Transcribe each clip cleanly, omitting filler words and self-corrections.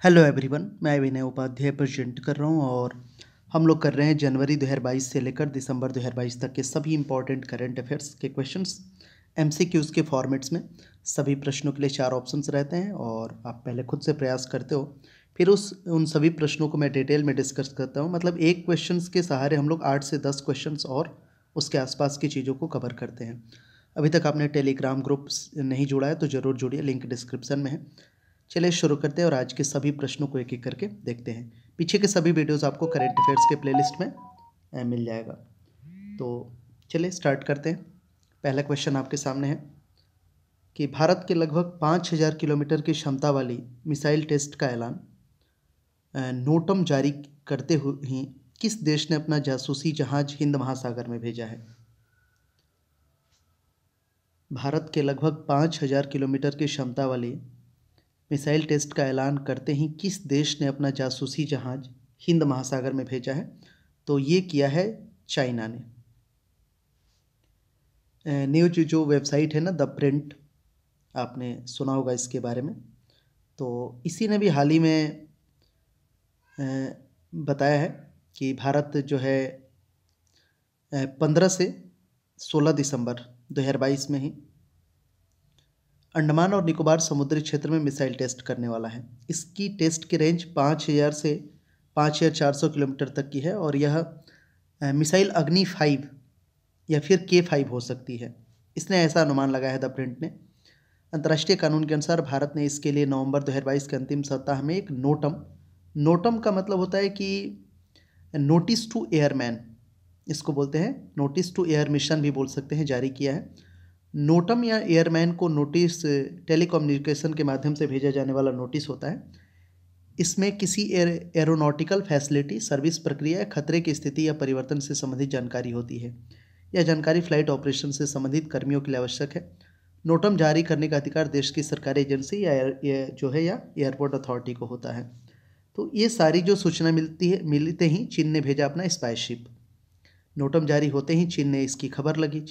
Hello everyone, मैं विनय Upadhyay present कर रहा हूँ और हम लोग कर रहे हैं जनवरी 2022 से लेकर दिसंबर 2022 तक के सभी इंपॉर्टेंट करंट अफेयर्स के क्वेश्चंस एमसीक्यूज़ के फॉर्मेट्स में। सभी प्रश्नों के लिए 4 ऑप्शंस रहते हैं और आप पहले खुद से प्रयास करते हो, फिर उन सभी प्रश्नों को मैं डिटेल में डिस्कस करता हूँ। मतलब एक क्वेश्चंस के सहारे हम लोग 8 से 10 क्वेश्चंस और उसके आसपास की चीज़ों को कवर करते हैं। अभी तक आपने टेलीग्राम ग्रुप नहीं जुड़ा है तो ज़रूर जुड़िए, लिंक डिस्क्रिप्शन में है। चलिए शुरू करते हैं और आज के सभी प्रश्नों को एक एक करके देखते हैं। पीछे के सभी वीडियोस आपको करंट अफेयर्स के प्लेलिस्ट में मिल जाएगा। तो चलिए स्टार्ट करते हैं। पहला क्वेश्चन आपके सामने है कि भारत के लगभग 5000 किलोमीटर की क्षमता वाली मिसाइल टेस्ट का ऐलान नोटम जारी करते हुए ही किस देश ने अपना जासूसी जहाज हिंद महासागर में भेजा है? भारत के लगभग 5000 किलोमीटर की क्षमता वाली मिसाइल टेस्ट का ऐलान करते ही किस देश ने अपना जासूसी जहाज हिंद महासागर में भेजा है? तो ये किया है चाइना ने। न्यूज जो वेबसाइट है ना, द प्रिंट, आपने सुना होगा इसके बारे में। तो इसी ने भी हाल ही में बताया है कि भारत जो है 15 से 16 दिसंबर 2022 में ही अंडमान और निकोबार समुद्री क्षेत्र में मिसाइल टेस्ट करने वाला है। इसकी टेस्ट की रेंज 5000 से 5400 किलोमीटर तक की है और यह मिसाइल अग्नि 5 या फिर K5 हो सकती है। इसने ऐसा अनुमान लगाया है द प्रिंट ने। अंतर्राष्ट्रीय कानून के अनुसार भारत ने इसके लिए नवंबर 2022 के अंतिम सप्ताह में एक नोटम का मतलब होता है कि नोटिस टू एयरमैन, इसको बोलते हैं नोटिस टू एयर मिशन भी बोल सकते हैं, जारी किया है। नोटम या एयरमैन को नोटिस टेलीकम्युनिकेशन के माध्यम से भेजा जाने वाला नोटिस होता है। इसमें किसी एरोनॉटिकल फैसिलिटी, सर्विस प्रक्रिया, खतरे की स्थिति या परिवर्तन से संबंधित जानकारी होती है। यह जानकारी फ्लाइट ऑपरेशन से संबंधित कर्मियों के लिए आवश्यक है। नोटम जारी करने का अधिकार देश की सरकारी एजेंसी या एयरपोर्ट अथॉरिटी को होता है। तो ये सारी जो सूचना मिलते ही चीन ने भेजा अपना स्पाईशिप। नोटम जारी होते ही चीन ने इसकी खबर लगी।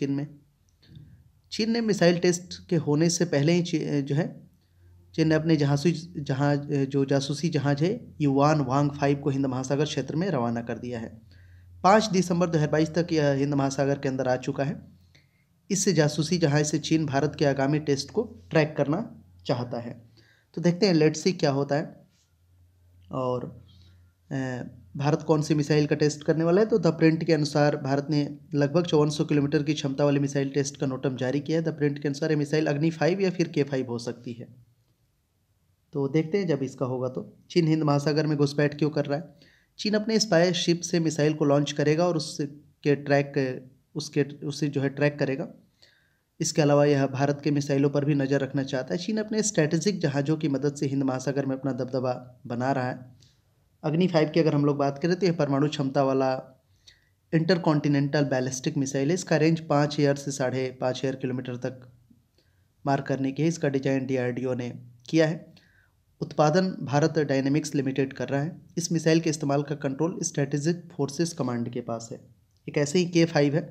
चीन ने मिसाइल टेस्ट के होने से पहले ही चीन ने अपने जासूसी जहाज है युवान वांग 5 को हिंद महासागर क्षेत्र में रवाना कर दिया है। 5 दिसंबर 2022 तक यह हिंद महासागर के अंदर आ चुका है। इससे जासूसी जहाज से चीन भारत के आगामी टेस्ट को ट्रैक करना चाहता है। तो देखते हैं, लेट्स सी क्या होता है। और भारत कौन सी मिसाइल का टेस्ट करने वाला है? तो द प्रिंट के अनुसार भारत ने लगभग 5400 किलोमीटर की क्षमता वाली मिसाइल टेस्ट का नोटम जारी किया है। द प्रिंट के अनुसार ये मिसाइल अग्नि 5 या फिर K5 हो सकती है। तो देखते हैं जब इसका होगा। तो चीन हिंद महासागर में घुसपैठ क्यों कर रहा है? चीन अपने स्पाई शिप से मिसाइल को लॉन्च करेगा और उसे जो है ट्रैक करेगा। इसके अलावा यह भारत के मिसाइलों पर भी नज़र रखना चाहता है। चीन अपने स्ट्रैटेजिक जहाज़ों की मदद से हिंद महासागर में अपना दबदबा बना रहा है। अग्नि 5 की अगर हम लोग बात करें तो यह परमाणु क्षमता वाला इंटरकॉन्टिनेंटल बैलिस्टिक मिसाइल है। इसका रेंज 5000 से 5500 किलोमीटर तक मार करने की है। इसका डिजाइन DRDO ने किया है। उत्पादन भारत डायनेमिक्स लिमिटेड कर रहा है। इस मिसाइल के इस्तेमाल का कंट्रोल स्ट्रेटेजिक फोर्सेस कमांड के पास है। एक ऐसे ही K5 है।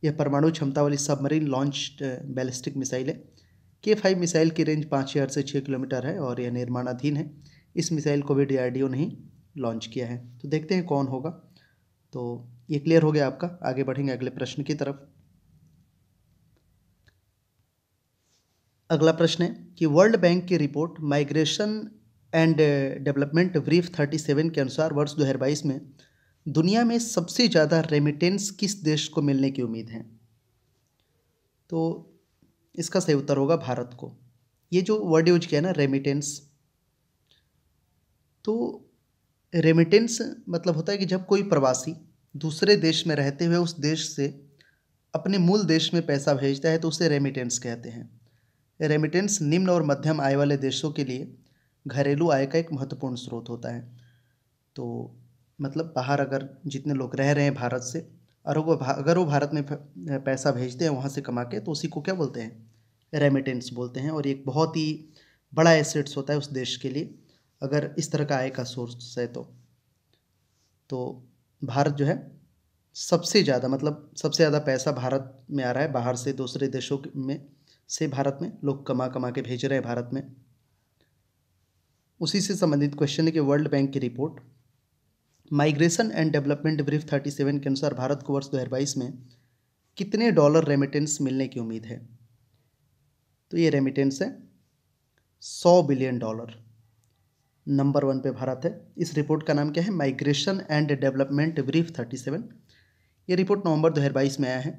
यह परमाणु क्षमता वाली सबमरीन लॉन्च्ड बैलिस्टिक मिसाइल है। K5 मिसाइल की रेंज 5000 से 6 किलोमीटर है और यह निर्माणाधीन है। इस मिसाइल को भी DRDO ने ही लॉन्च किया है। तो देखते हैं कौन होगा। तो ये क्लियर हो गया आपका। आगे बढ़ेंगे अगले प्रश्न की तरफ। अगला प्रश्न है कि वर्ल्ड बैंक की report migration and development brief 37 के अनुसार वर्ष 2022 में दुनिया में सबसे ज़्यादा रेमिटेंस किस देश को मिलने की उम्मीद है? तो इसका सही उत्तर होगा भारत को। ये जो वर्ड यूज किया ना, रेमिटेंस, तो रेमिटेंस मतलब होता है कि जब कोई प्रवासी दूसरे देश में रहते हुए उस देश से अपने मूल देश में पैसा भेजता है तो उसे रेमिटेंस कहते हैं। रेमिटेंस निम्न और मध्यम आय वाले देशों के लिए घरेलू आय का एक महत्वपूर्ण स्रोत होता है। तो मतलब बाहर अगर जितने लोग रह रहे हैं भारत से, और अगर वो भारत में पैसा भेजते हैं वहाँ से कमा के, तो उसी को क्या बोलते हैं? रेमिटेंस बोलते हैं। और ये एक बहुत ही बड़ा एसेट्स होता है उस देश के लिए अगर इस तरह का आय का सोर्स है। तो भारत जो है सबसे ज़्यादा, मतलब सबसे ज़्यादा पैसा भारत में आ रहा है। बाहर से दूसरे देशों में से भारत में लोग कमा कमा के भेज रहे हैं भारत में। उसी से संबंधित क्वेश्चन है कि वर्ल्ड बैंक की report migration and development brief 37 के अनुसार भारत को वर्ष 2022 में कितने डॉलर रेमिटेंस मिलने की उम्मीद है? तो ये रेमिटेंस है $100 बिलियन। नंबर 1 पे भारत है। इस रिपोर्ट का नाम क्या है? Migration and development brief 37। ये रिपोर्ट नवंबर 2022 में आया है।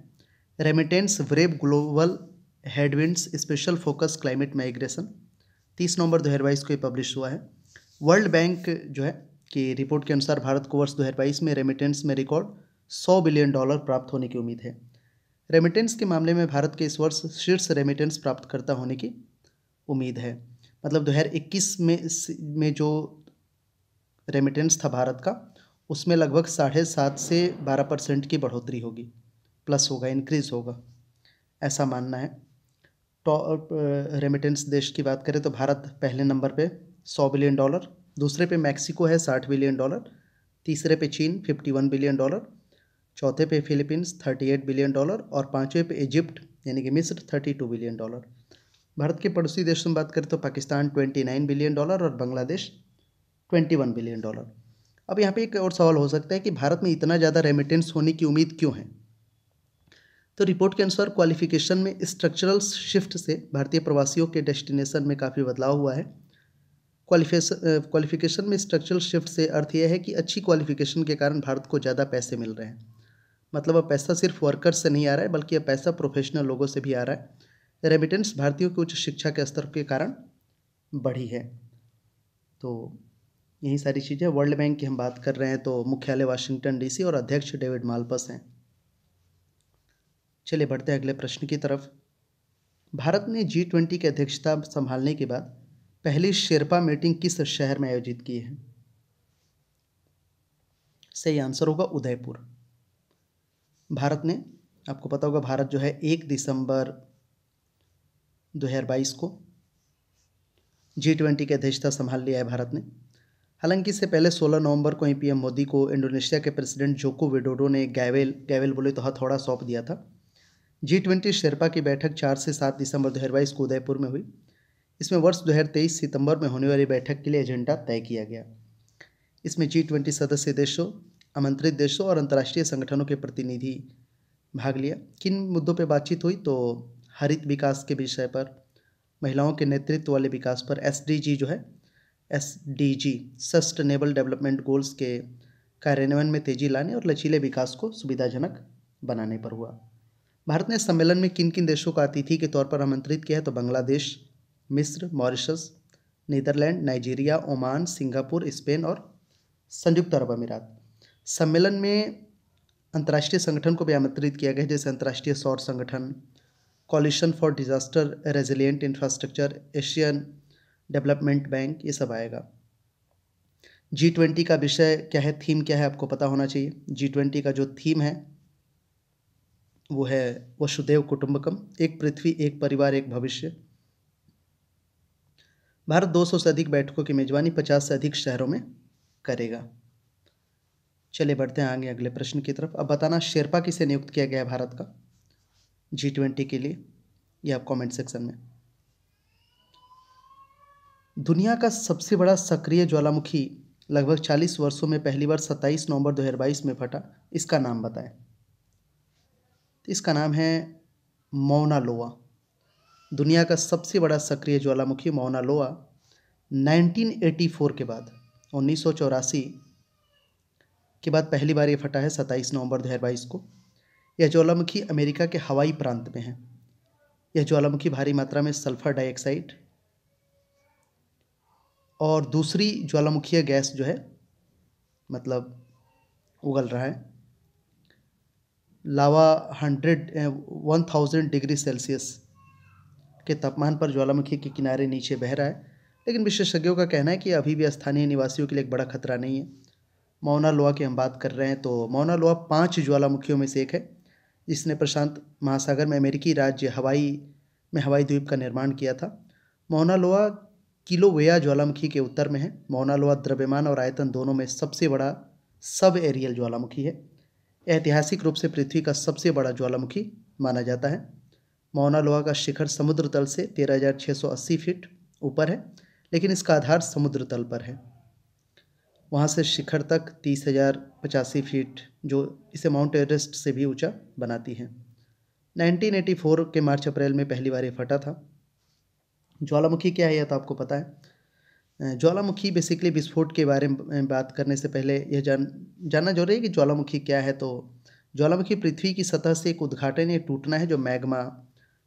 Remittance brave global headwinds special focus climate migration 30 नवंबर 2022 को ये पब्लिश हुआ है। वर्ल्ड बैंक जो है कि रिपोर्ट के अनुसार भारत को वर्ष 2022 में रेमिटेंस में रिकॉर्ड $100 बिलियन प्राप्त होने की उम्मीद है। रेमिटेंस के मामले में भारत के इस वर्ष शीर्ष रेमिटेंस प्राप्तकर्ता होने की उम्मीद है। मतलब 2021 में जो रेमिटेंस था भारत का, उसमें लगभग 7.5 से 12% की बढ़ोतरी होगी, प्लस होगा, इंक्रीज होगा, ऐसा मानना है। टॉप रेमिटेंस देश की बात करें तो भारत पहले नंबर पे $100 बिलियन, दूसरे पे मैक्सिको है $60 बिलियन, तीसरे पे चीन $51 बिलियन, चौथे पे फिलीपींस $38 बिलियन और पाँचवें पे इजिप्ट यानी कि मिस्र $32 बिलियन। भारत के पड़ोसी देशों में बात करें तो पाकिस्तान $29 बिलियन और बांग्लादेश $21 बिलियन। अब यहाँ पे एक और सवाल हो सकता है कि भारत में इतना ज़्यादा रेमिटेंस होने की उम्मीद क्यों है? तो रिपोर्ट के अनुसार क्वालिफिकेशन में स्ट्रक्चरल शिफ्ट से भारतीय प्रवासियों के डेस्टिनेशन में काफ़ी बदलाव हुआ है। क्वालिफिकेशन में स्ट्रक्चरल शिफ्ट से अर्थ यह है कि अच्छी क्वालिफिकेशन के कारण भारत को ज़्यादा पैसे मिल रहे हैं। मतलब अब पैसा सिर्फ वर्कर्स से नहीं आ रहा है, बल्कि अब पैसा प्रोफेशनल लोगों से भी आ रहा है। रेमिटेंस भारतीयों की उच्च शिक्षा के स्तर के कारण बढ़ी है। तो यही सारी चीज़ें। वर्ल्ड बैंक की हम बात कर रहे हैं तो मुख्यालय वाशिंगटन डीसी और अध्यक्ष डेविड माल्पस हैं। चलिए बढ़ते हैं अगले प्रश्न की तरफ। भारत ने G20 की अध्यक्षता संभालने के बाद पहली शेरपा मीटिंग किस शहर में आयोजित की है? सही आंसर होगा उदयपुर। भारत ने, आपको पता होगा, भारत जो है 1 दिसंबर 2022 को G20 की अध्यक्षता संभाल लिया है भारत ने। हालांकि इससे पहले 16 नवंबर को पीएम मोदी को इंडोनेशिया के प्रेसिडेंट जोको विडोडो ने गैवेल बोले तो हथौड़ा सौंप दिया था। G20 शेरपा की बैठक 4 से 7 दिसंबर 2022 को उदयपुर में हुई। इसमें वर्ष 2023 सितंबर में होने वाली बैठक के लिए एजेंडा तय किया गया। इसमें G20 सदस्य देशों, आमंत्रित देशों और अंतर्राष्ट्रीय संगठनों के प्रतिनिधि भाग लिया। किन मुद्दों पर बातचीत हुई? तो हरित विकास के विषय पर, महिलाओं के नेतृत्व वाले विकास पर, SDG जो है SDG सस्टेनेबल डेवलपमेंट गोल्स के कार्यान्वयन में तेजी लाने और लचीले विकास को सुविधाजनक बनाने पर हुआ। भारत ने सम्मेलन में किन किन देशों को अतिथि के तौर पर आमंत्रित किया है? तो बांग्लादेश, मिस्र, Mauritius, Netherland, Nigeria, Oman, Singapore, Spain और संयुक्त अरब अमीरात। सम्मेलन में अंतर्राष्ट्रीय संगठन को भी आमंत्रित किया गया, जैसे अंतर्राष्ट्रीय सौर संगठन, coalition for disaster resilient infrastructure, Asian development bank, ये सब आएगा। G20 का विषय क्या है, थीम क्या है, आपको पता होना चाहिए। G20 का जो थीम है वो है वसुधैव कुटुंबकम, एक पृथ्वी, एक परिवार, एक भविष्य। भारत 200 से अधिक बैठकों की मेजबानी 50 से अधिक शहरों में करेगा। चलिए बढ़ते हैं आगे अगले प्रश्न की तरफ। अब बताना शेरपा किसे नियुक्त किया गया है भारत का G20 के लिए, ये आप कमेंट सेक्शन में। दुनिया का सबसे बड़ा सक्रिय ज्वालामुखी लगभग 40 वर्षों में पहली बार 27 नवंबर 2022 में फटा, इसका नाम बताएं। इसका नाम है मौना लोआ। दुनिया का सबसे बड़ा सक्रिय ज्वालामुखी मौना लोआ 1984 के बाद, 1984 के बाद पहली बार ये फटा है 27 नवंबर 2022 को। यह ज्वालामुखी अमेरिका के हवाई प्रांत में है। यह ज्वालामुखी भारी मात्रा में सल्फर डाइऑक्साइड और दूसरी ज्वालामुखीय गैस जो है मतलब उगल रहा है। लावा 1000 डिग्री सेल्सियस के तापमान पर ज्वालामुखी के किनारे नीचे बह रहा है, लेकिन विशेषज्ञों का कहना है कि अभी भी स्थानीय निवासियों के लिए एक बड़ा खतरा नहीं है। मौना लोआ की हम बात कर रहे हैं तो मौना लोआ 5 ज्वालामुखियों में से एक है, जिसने प्रशांत महासागर में अमेरिकी राज्य हवाई द्वीप का निर्माण किया था। मौना लोआ किलोवेया ज्वालामुखी के उत्तर में है। मौना लोआ द्रव्यमान और आयतन दोनों में सबसे बड़ा सब एरियल ज्वालामुखी है। ऐतिहासिक रूप से पृथ्वी का सबसे बड़ा ज्वालामुखी माना जाता है। मौना लोआ का शिखर समुद्र तल से 13,680 फीट ऊपर है, लेकिन इसका आधार समुद्र तल पर है। वहाँ से शिखर तक 30,085 फीट, जो इसे माउंट एवरेस्ट से भी ऊंचा बनाती है। 1984 के मार्च अप्रैल में पहली बार ये फटा था। ज्वालामुखी क्या है यह तो आपको पता है। ज्वालामुखी बेसिकली विस्फोट के बारे में बात करने से पहले यह जानना जरूरी है कि ज्वालामुखी क्या है। तो ज्वालामुखी पृथ्वी की सतह से एक उद्घाटन या टूटना है जो मैग्मा,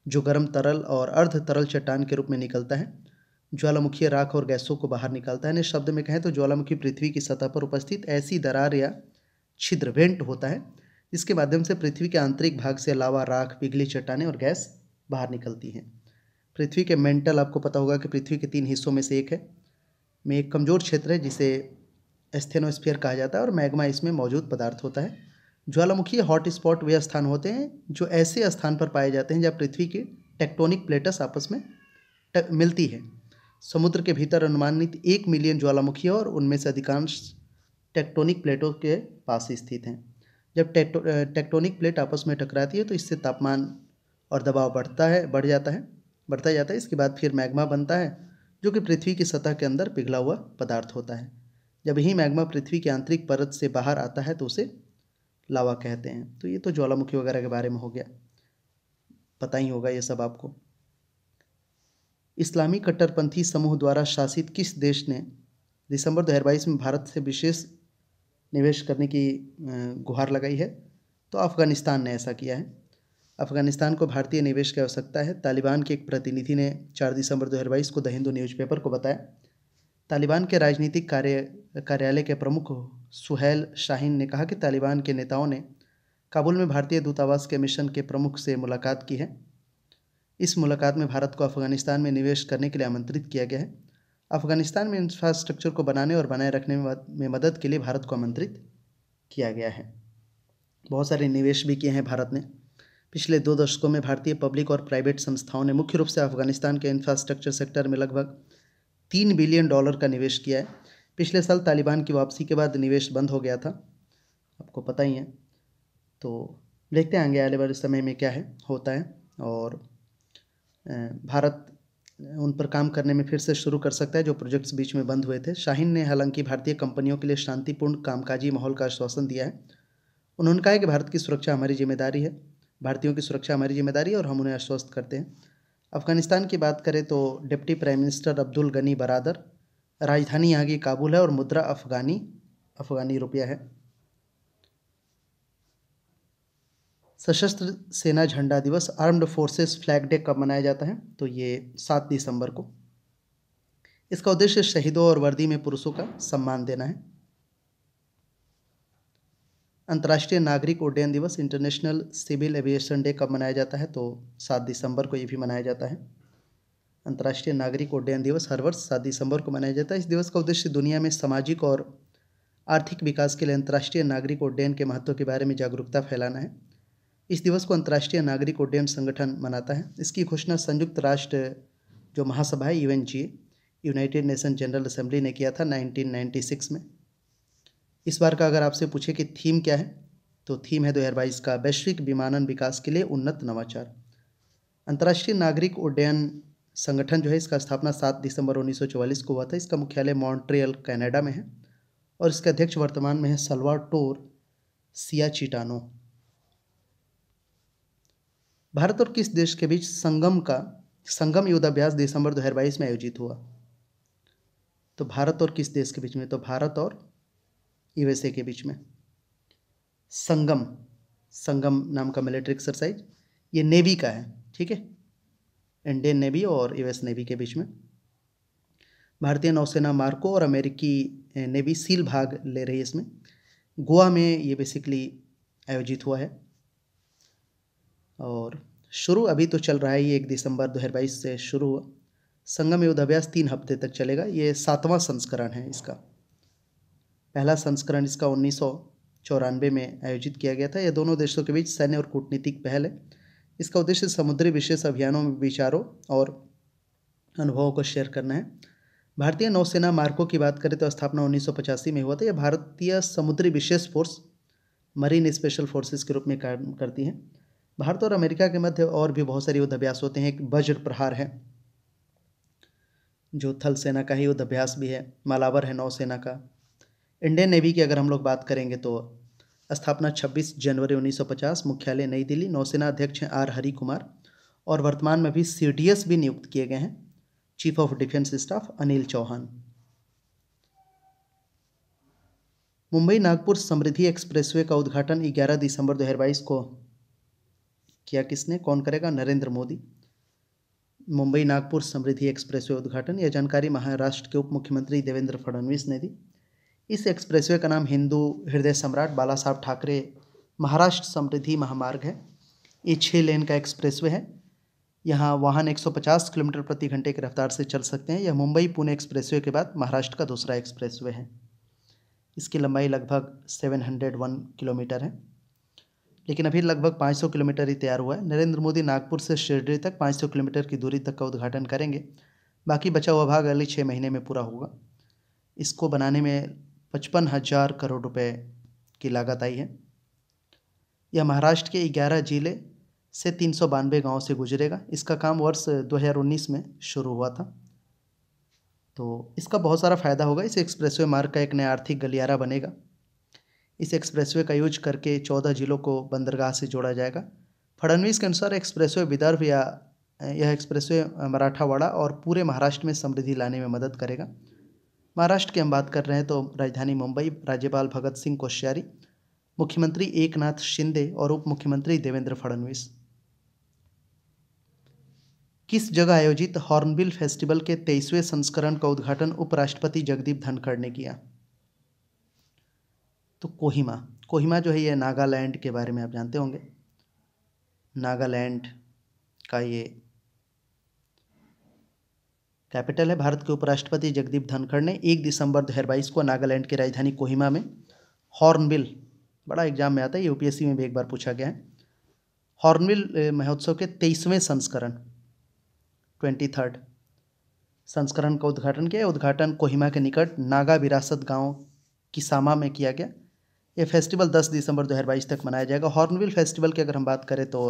जो गर्म तरल और अर्ध तरल चट्टान के रूप में निकलता है। ज्वालामुखी राख और गैसों को बाहर निकालता है। शब्द में कहें तो ज्वालामुखी पृथ्वी की सतह पर उपस्थित ऐसी दरार या छिद्र, वेंट होता है, जिसके माध्यम से पृथ्वी के आंतरिक भाग से लावा, राख, पिघली चट्टानें और गैस बाहर निकलती हैं। पृथ्वी के मेंटल, आपको पता होगा कि पृथ्वी के 3 हिस्सों में से एक है, में एक कमज़ोर क्षेत्र है जिसे एस्थेनोस्फीयर कहा जाता है और मैग्मा इसमें मौजूद पदार्थ होता है। ज्वालामुखी हॉट स्पॉट वे स्थान होते हैं जो ऐसे स्थान पर पाए जाते हैं जहाँ पृथ्वी की टेक्टोनिक प्लेट्स आपस में मिलती है। समुद्र के भीतर अनुमानित 1 मिलियन ज्वालामुखी है और उनमें से अधिकांश टेक्टोनिक प्लेटों के पास स्थित हैं। जब टेक्टोनिक प्लेट आपस में टकराती है तो इससे तापमान और दबाव बढ़ता जाता है। इसके बाद फिर मैग्मा बनता है जो कि पृथ्वी की सतह के अंदर पिघला हुआ पदार्थ होता है। जब यही मैग्मा पृथ्वी की आंतरिक परत से बाहर आता है तो उसे लावा कहते हैं। तो ये तो ज्वालामुखी वगैरह के बारे में हो गया, पता ही होगा ये सब आपको। इस्लामी कट्टरपंथी समूह द्वारा शासित किस देश ने दिसंबर 2022 में भारत से विशेष निवेश करने की गुहार लगाई है? तो अफ़गानिस्तान ने ऐसा किया है। अफ़गानिस्तान को भारतीय निवेश की आवश्यकता है। तालिबान के एक प्रतिनिधि ने 4 दिसंबर 2022 को द हिंदू न्यूज़पेपर को बताया। तालिबान के राजनीतिक कार्यालय के प्रमुख सुहैल शाहीन ने कहा कि तालिबान के नेताओं ने काबुल में भारतीय दूतावास के मिशन के प्रमुख से मुलाकात की है। इस मुलाकात में भारत को अफ़गानिस्तान में निवेश करने के लिए आमंत्रित किया गया है। अफ़गानिस्तान में इंफ्रास्ट्रक्चर को बनाने और बनाए रखने में मदद के लिए भारत को आमंत्रित किया गया है। बहुत सारे निवेश भी किए हैं भारत ने। पिछले 2 दशकों में भारतीय पब्लिक और प्राइवेट संस्थाओं ने मुख्य रूप से अफ़गानिस्तान के इंफ्रास्ट्रक्चर सेक्टर में लगभग $3 बिलियन का निवेश किया है। पिछले साल तालिबान की वापसी के बाद निवेश बंद हो गया था, आपको पता ही है। तो देखते हैं आगे आने वाले समय में क्या होता है और भारत उन पर काम करने में फिर से शुरू कर सकता है जो प्रोजेक्ट्स बीच में बंद हुए थे। शाहीन ने हालांकि भारतीय कंपनियों के लिए शांतिपूर्ण कामकाजी माहौल का आश्वासन दिया है। उन्होंने कहा है कि भारत की सुरक्षा हमारी जिम्मेदारी है, भारतीयों की सुरक्षा हमारी जिम्मेदारी है और हम उन्हें आश्वस्त करते हैं। अफ़गानिस्तान की बात करें तो deputy prime minister Abdul Ghani Baradar, राजधानी यहाँ की काबुल है और मुद्रा अफ़गानी रुपया है। सशस्त्र सेना झंडा दिवस, आर्म्ड फोर्सेस फ्लैग डे कब मनाया जाता है? तो ये 7 दिसंबर को। इसका उद्देश्य शहीदों और वर्दी में पुरुषों का सम्मान देना है। अंतर्राष्ट्रीय नागरिक उड्डयन दिवस, इंटरनेशनल सिविल एविएशन डे कब मनाया जाता है? तो 7 दिसंबर को ये भी मनाया जाता है। अंतर्राष्ट्रीय नागरिक उड्डयन दिवस हर वर्ष 7 दिसंबर को मनाया जाता है। इस दिवस का उद्देश्य दुनिया में सामाजिक और आर्थिक विकास के लिए अंतर्राष्ट्रीय नागरिक उड्डयन के महत्व के बारे में जागरूकता फैलाना है। इस दिवस को अंतर्राष्ट्रीय नागरिक उड्डयन संगठन मनाता है। इसकी घोषणा संयुक्त राष्ट्र जो महासभा है UNGA, United nation general assembly ने किया था 1996 में। इस बार का अगर आपसे पूछे कि थीम क्या है, तो थीम है 2022 का वैश्विक विमानन विकास के लिए उन्नत नवाचार। अंतर्राष्ट्रीय नागरिक उड्डयन संगठन जो है, इसका स्थापना 7 दिसंबर 1944 को हुआ था। इसका मुख्यालय मॉन्ट्रियल कनाडा में है और इसके अध्यक्ष वर्तमान में है सल्वाटोर सियाचिटानो। भारत और किस देश के बीच संगम युद्धाभ्यास दिसंबर 2022 में आयोजित हुआ? तो भारत और किस देश के बीच में? तो भारत और USA के बीच में संगम नाम का मिलिट्री एक्सरसाइज, ये नेवी का है, ठीक है, इंडियन नेवी और US नेवी के बीच में। भारतीय नौसेना मार्को और अमेरिकी नेवी सील भाग ले रही है इसमें। गोवा में ये बेसिकली आयोजित हुआ है और शुरू अभी तो चल रहा है, ये 1 दिसंबर 2022 से शुरू हुआ। संगम युद्धाभ्यास 3 हफ्ते तक चलेगा। ये 7वां संस्करण है इसका। पहला संस्करण इसका 1994 में आयोजित किया गया था। यह दोनों देशों के बीच सैन्य और कूटनीतिक पहल है। इसका उद्देश्य समुद्री विशेष अभियानों में विचारों और अनुभवों को शेयर करना है। भारतीय नौसेना मार्को की बात करें तो स्थापना 1985 में हुआ था। यह भारतीय समुद्री विशेष फोर्स, मरीन स्पेशल फोर्सेस के रूप में काम करती हैं। भारत और अमेरिका के मध्य और भी बहुत सारे युद्ध अभ्यास होते हैं। एक वज्र प्रहार है जो थल सेना का ही युद्ध अभ्यास भी है। मालावर है नौसेना का। इंडियन नेवी की अगर हम लोग बात करेंगे तो स्थापना 26 जनवरी 1950, मुख्यालय नई दिल्ली। नौसेना अध्यक्ष हैं आर हरि कुमार और वर्तमान में भी CDS भी नियुक्त किए गए हैं, chief of defence staff Anil Chauhan. Mumbai Nagpur Samruddhi expressway का उद्घाटन 11 दिसंबर 2022 को किया किसने, कौन करेगा? नरेंद्र मोदी। मुंबई नागपुर समृद्धि एक्सप्रेसवे उद्घाटन, यह जानकारी महाराष्ट्र के उप मुख्यमंत्री देवेंद्र फडणवीस ने दी। इस एक्सप्रेसवे का नाम हिंदू हृदय सम्राट बाला साहब ठाकरे महाराष्ट्र समृद्धि महामार्ग है। ये 6 लेन का एक्सप्रेसवे है। यहाँ वाहन 150 किलोमीटर प्रति घंटे की रफ्तार से चल सकते हैं। यह मुंबई पुणे एक्सप्रेसवे के बाद महाराष्ट्र का दूसरा एक्सप्रेसवे है। इसकी लंबाई लगभग 701 किलोमीटर है, लेकिन अभी लगभग 500 किलोमीटर ही तैयार हुआ है। नरेंद्र मोदी नागपुर से शिरडी तक 500 किलोमीटर की दूरी तक का उद्घाटन करेंगे। बाकी बचा हुआ भाग अगले 6 महीने में पूरा होगा। इसको बनाने में 55,000 करोड़ रुपए की लागत आई है। यह महाराष्ट्र के 11 जिले से 392 गाँव से गुजरेगा। इसका काम वर्ष 2019 में शुरू हुआ था। तो इसका बहुत सारा फ़ायदा होगा। इस एक्सप्रेसवे मार्ग का एक नया आर्थिक गलियारा बनेगा। इस एक्सप्रेसवे का यूज करके 14 जिलों को बंदरगाह से जोड़ा जाएगा। फडणवीस के अनुसार एक्सप्रेसवे विदर्भ या यह एक्सप्रेसवे मराठावाड़ा और पूरे महाराष्ट्र में समृद्धि लाने में मदद करेगा। महाराष्ट्र की हम बात कर रहे हैं तो राजधानी मुंबई, राज्यपाल भगत सिंह कोश्यारी, मुख्यमंत्री एकनाथ शिंदे और उप मुख्यमंत्री देवेंद्र फडणवीस। किस जगह आयोजित हॉर्नबिल फेस्टिवल के 23वें संस्करण का उद्घाटन उपराष्ट्रपति जगदीप धनखड़ ने किया? तो कोहिमा जो है ये नागालैंड के बारे में आप जानते होंगे। नागालैंड का ये कैपिटल है। भारत के उपराष्ट्रपति जगदीप धनखड़ ने 1 दिसंबर 2022 को नागालैंड की राजधानी कोहिमा में हॉर्नबिल, बड़ा एग्जाम में आता है, यूपीएससी में भी एक बार पूछा गया है, हॉर्नबिल महोत्सव के 23वें संस्करण 23rd संस्करण का उद्घाटन किया। उद्घाटन कोहिमा के निकट नागा विरासत गांव किसामा में किया गया। यह फेस्टिवल 10 दिसंबर 2022 तक मनाया जाएगा। हॉर्नबिल फेस्टिवल की अगर हम बात करें तो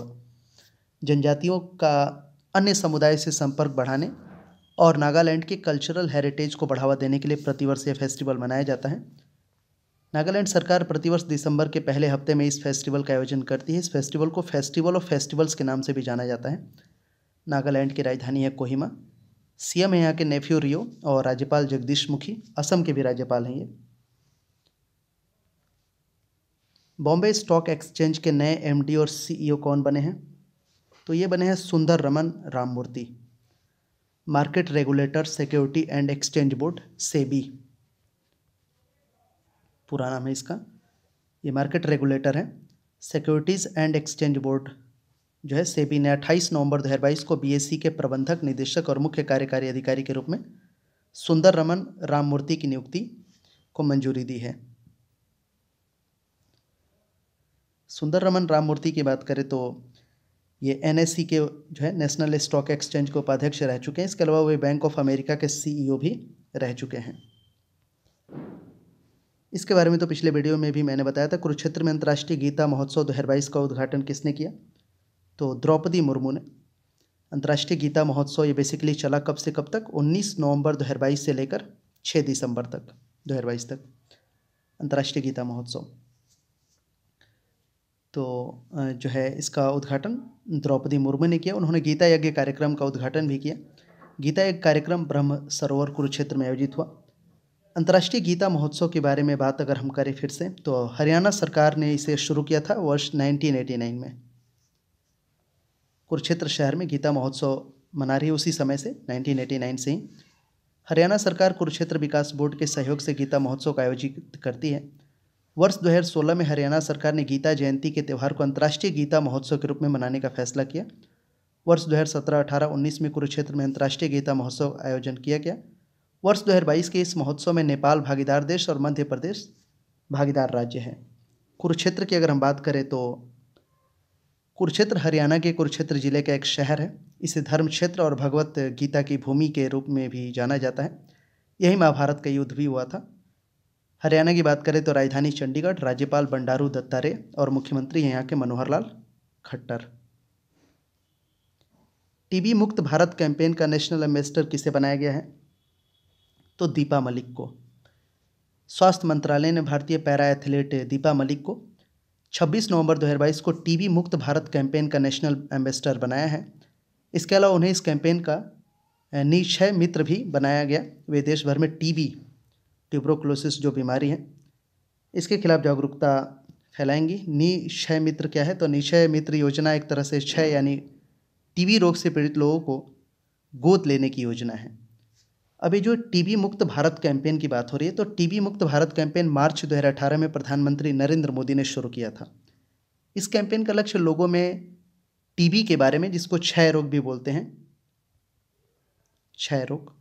जनजातियों का अन्य समुदाय से संपर्क बढ़ाने और नागालैंड के कल्चरल हेरिटेज को बढ़ावा देने के लिए प्रतिवर्ष यह फेस्टिवल मनाया जाता है। नागालैंड सरकार प्रतिवर्ष दिसंबर के पहले हफ्ते में इस फेस्टिवल का आयोजन करती है। इस फेस्टिवल को फेस्टिवल ऑफ फेस्टिवल्स के नाम से भी जाना जाता है। नागालैंड की राजधानी है कोहिमा। सीएम है यहाँ के नेफ्यू रियो और राज्यपाल जगदीश मुखी, असम के भी राज्यपाल हैं ये। बॉम्बे स्टॉक एक्सचेंज के नए एमडी और सीईओ कौन बने हैं? तो ये बने हैं Sundar Raman Ramamurthy. Market regulator security and exchange board, SEBI पूरा नाम है इसका। ये मार्केट रेगुलेटर है। सिक्योरिटीज़ एंड एक्सचेंज बोर्ड जो है सेबी ने 28 नवंबर 2022 को बीएसई के प्रबंधक निदेशक और मुख्य कार्यकारी अधिकारी के रूप में सुंदर रमन राममूर्ति की नियुक्ति को मंजूरी दी है। सुंदर रमन राममूर्ति की बात करें तो ये एनएसई के जो है नेशनल स्टॉक एक्सचेंज के उपाध्यक्ष रह चुके हैं। इसके अलावा वे बैंक ऑफ अमेरिका के सीईओ भी रह चुके हैं। इसके बारे में तो पिछले वीडियो में भी मैंने बताया था। कुरुक्षेत्र में अंतर्राष्ट्रीय गीता महोत्सव 2022 का उद्घाटन किसने किया? तो द्रौपदी मुर्मू ने। अंतर्राष्ट्रीय गीता महोत्सव ये बेसिकली चला कब से कब तक? 19 नवंबर 2022 से लेकर 6 दिसंबर तक 2022 तक अंतर्राष्ट्रीय गीता महोत्सव। तो जो है इसका उद्घाटन द्रौपदी मुर्मू ने किया। उन्होंने गीता यज्ञ कार्यक्रम का उद्घाटन भी किया। गीता यज्ञ कार्यक्रम ब्रह्म सरोवर कुरुक्षेत्र में आयोजित हुआ। अंतर्राष्ट्रीय गीता महोत्सव के बारे में बात अगर हम करें फिर से तो हरियाणा सरकार ने इसे शुरू किया था वर्ष 1989 में। कुरुक्षेत्र शहर में गीता महोत्सव मना रही है उसी समय से, 1989 से ही। हरियाणा सरकार कुरुक्षेत्र विकास बोर्ड के सहयोग से गीता महोत्सव का आयोजित करती है। वर्ष 2016 में हरियाणा सरकार ने गीता जयंती के त्यौहार को अंतर्राष्ट्रीय गीता महोत्सव के रूप में मनाने का फैसला किया। वर्ष 2017, 18, 19 में कुरुक्षेत्र में अंतर्राष्ट्रीय गीता महोत्सव आयोजन किया गया। वर्ष 2022 के इस महोत्सव में नेपाल भागीदार देश और मध्य प्रदेश भागीदार राज्य है। कुरुक्षेत्र की अगर हम बात करें तो कुरुक्षेत्र हरियाणा के कुरुक्षेत्र जिले का एक शहर है। इसे धर्म क्षेत्र और भगवत गीता की भूमि के रूप में भी जाना जाता है। यही महाभारत का युद्ध भी हुआ था। हरियाणा की बात करें तो राजधानी चंडीगढ़, राज्यपाल बंडारू दत्तात्रेय और मुख्यमंत्री हैं यहाँ के मनोहर लाल खट्टर। टीबी मुक्त भारत कैंपेन का नेशनल एम्बेसडर किसे बनाया गया है? तो दीपा मलिक को। स्वास्थ्य मंत्रालय ने भारतीय पैरा एथलीट दीपा मलिक को 26 नवंबर 2022 को टीबी मुक्त भारत कैंपेन का नेशनल एम्बेसडर बनाया है। इसके अलावा उन्हें इस कैंपेन का निक्षय मित्र भी बनाया गया। वे देश भर में टीबी ट्यूबरोक्लोसिस जो बीमारी है इसके खिलाफ जागरूकता फैलाएंगी। निक्षय मित्र क्या है? तो निक्षय मित्र योजना एक तरह से क्षय यानी टीबी रोग से पीड़ित लोगों को गोद लेने की योजना है। अभी जो टीबी मुक्त भारत कैंपेन की बात हो रही है, तो टीबी मुक्त भारत कैंपेन मार्च 2018 में प्रधानमंत्री नरेंद्र मोदी ने शुरू किया था। इस कैंपेन का लक्ष्य लोगों में टीबी के बारे में, जिसको क्षय रोग भी बोलते हैं, क्षय रोग,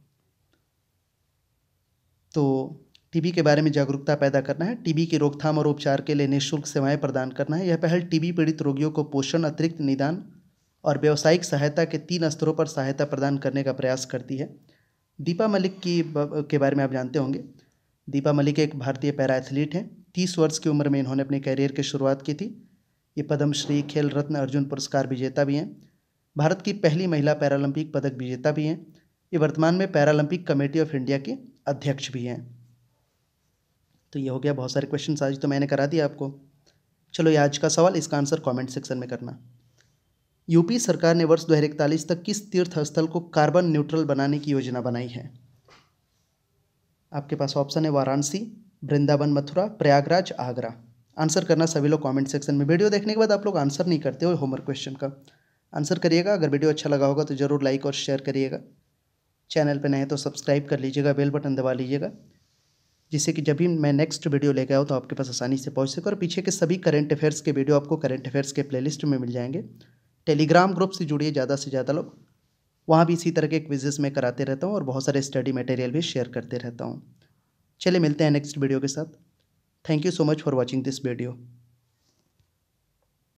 तो टीबी के बारे में जागरूकता पैदा करना है। टीबी की रोकथाम और उपचार के लिए निःशुल्क सेवाएं प्रदान करना है। यह पहल टीबी पीड़ित रोगियों को पोषण, अतिरिक्त निदान और व्यावसायिक सहायता के 3 स्तरों पर सहायता प्रदान करने का प्रयास करती है। दीपा मलिक के बारे में आप जानते होंगे। दीपा मलिक एक भारतीय पैरा एथलीट हैं। 30 वर्ष की उम्र में इन्होंने अपने करियर की शुरुआत की थी। ये पद्मश्री, खेल रत्न, अर्जुन पुरस्कार विजेता भी हैं। भारत की पहली महिला पैरालंपिक पदक विजेता भी हैं। ये वर्तमान में पैरालंपिक कमेटी ऑफ इंडिया के अध्यक्ष भी हैं। तो ये हो गया बहुत सारे क्वेश्चन आज तो मैंने करा दिया आपको। चलो ये आज का सवाल, इसका आंसर कमेंट सेक्शन में करना। यूपी सरकार ने वर्ष 2041 तक किस तीर्थ स्थल को कार्बन न्यूट्रल बनाने की योजना बनाई है? आपके पास ऑप्शन है वाराणसी, वृंदावन मथुरा, प्रयागराज, आगरा। आंसर करना सभी लोग कमेंट सेक्शन में। वीडियो देखने के बाद आप लोग आंसर नहीं करते हो होमवर्क क्वेश्चन का, आंसर करिएगा। अगर वीडियो अच्छा लगा होगा तो ज़रूर लाइक और शेयर करिएगा। चैनल पर नए हैं तो सब्सक्राइब कर लीजिएगा, बेल बटन दबा लीजिएगा, जिससे कि जब भी मैं नेक्स्ट वीडियो लेकर आऊँ तो आपके पास आसानी से पहुँच सके। और पीछे के सभी करंट अफेयर्स के वीडियो आपको करंट अफेयर्स के प्लेलिस्ट में मिल जाएंगे। टेलीग्राम ग्रुप से जुड़िए ज़्यादा से ज़्यादा लोग, वहाँ भी इसी तरह के क्विज़ेस में कराते रहता हूँ और बहुत सारे स्टडी मटेरियल भी शेयर करते रहता हूँ। चलिए मिलते हैं नेक्स्ट वीडियो के साथ। Thank you so much for watching this video.